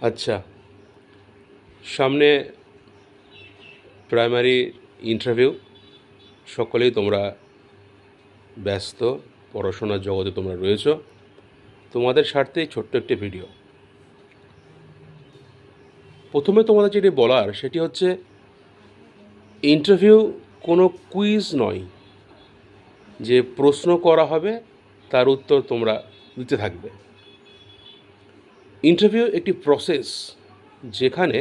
আচ্ছা, সামনে primary interview. সকলেই তোমরা ব্যস্ত, পড়াশোনার জগতে তোমরা রয়েছো। তোমাদের স্বার্থেই ছোট্ট একটি ভিডিও। প্রথমে তোমাদের যেটি বলার সেটি হচ্ছে, ইন্টারভিউ কোনো কুইজ নয় যে প্রশ্ন করা হবে তার উত্তর তোমরা দিতে থাকবে। ইন্টারভিউ একটি প্রসেস যেখানে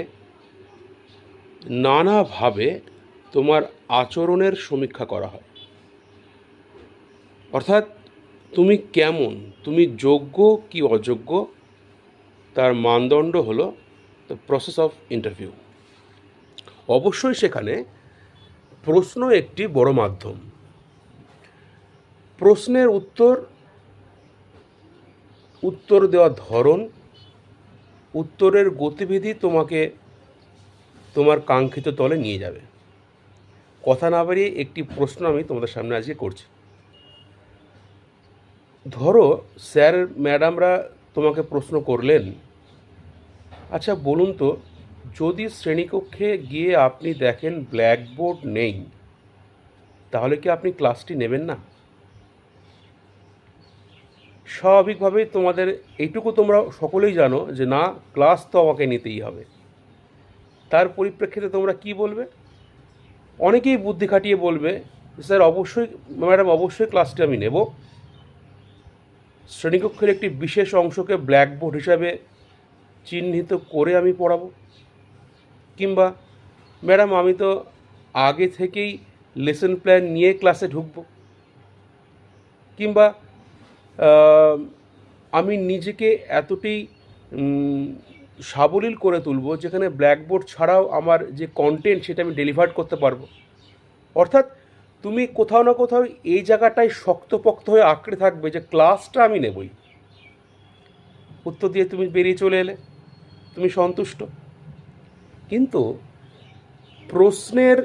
নানাভাবে তোমার আচরণের সমীক্ষা করা হয়। অর্থাৎ তুমি কেমন, তুমি যোগ্য কি অযোগ্য, তার মানদণ্ড হলো দ্য প্রসেস অফ ইন্টারভিউ। অবশ্যই সেখানে প্রশ্ন একটি বড় মাধ্যম। প্রশ্নের উত্তর দেওয়ার ধরন, উত্তরের গতিবিধি তোমাকে তোমার কাঙ্ক্ষিত তলে নিয়ে যাবে। কথা না বাড়িয়ে একটি প্রশ্ন আমি তোমাদের সামনে আজকে করছি। ধরো স্যার ম্যাডামরা তোমাকে প্রশ্ন করলেন, আচ্ছা বলুন তো, যদি শ্রেণীকক্ষে গিয়ে আপনি দেখেন ব্ল্যাকবোর্ড নেই, তাহলে কি আপনি ক্লাসটি নেবেন না? স্বাভাবিকভাবেই তোমাদের এইটুকু তোমরা সকলেই জানো যে না, ক্লাস তো আমাকে নিতেই হবে। তার পরিপ্রেক্ষিতে তোমরা কি বলবে? অনেকেই বুদ্ধি খাটিয়ে বলবে, স্যার অবশ্যই, ম্যাডাম অবশ্যই ক্লাসটি আমি নেব। শ্রেণীকক্ষের একটি বিশেষ অংশকে ব্ল্যাকবোর্ড হিসাবে চিহ্নিত করে আমি পড়াবো। কিংবা ম্যাডাম আমি তো আগে থেকেই লেসন প্ল্যান নিয়ে ক্লাসে ঢুকবো। কিংবা আমি নিজেকে এতটাই সাবলীল করে তুলব যেখানে ব্ল্যাকবোর্ড ছাড়াও আমার যে কন্টেন্ট সেটা আমি ডেলিভার করতে পারবো। অর্থাৎ তুমি কোথাও না কোথাও এই জায়গাটায় শক্তপোক্ত হয়ে আঁকড়ে থাকবে যে ক্লাসটা আমি নেবই। উত্তর দিয়ে তুমি বেরিয়ে চলে এলে, তুমি সন্তুষ্ট। কিন্তু প্রশ্নের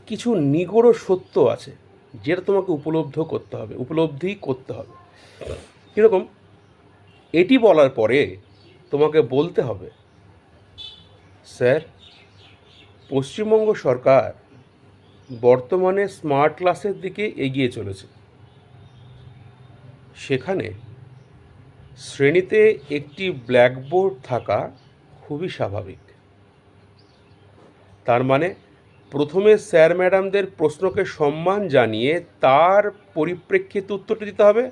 কিছু নিগূঢ় সত্য আছে যেটা তোমাকে উপলব্ধি করতে হবে। কীরকম? এটি বলার পরে তোমাকে বলতে হবে, স্যার পশ্চিমবঙ্গ সরকার বর্তমানে স্মার্ট ক্লাসের দিকে এগিয়ে চলেছে। সেখানে শ্রেণীতে একটি ব্ল্যাকবোর্ড থাকা খুবই স্বাভাবিক। তার মানে প্রথমে স্যার ম্যাডামদের প্রশ্নকে সম্মান জানিয়ে তার পরিপ্রেক্ষিতে উত্তরটি দিতে হবে।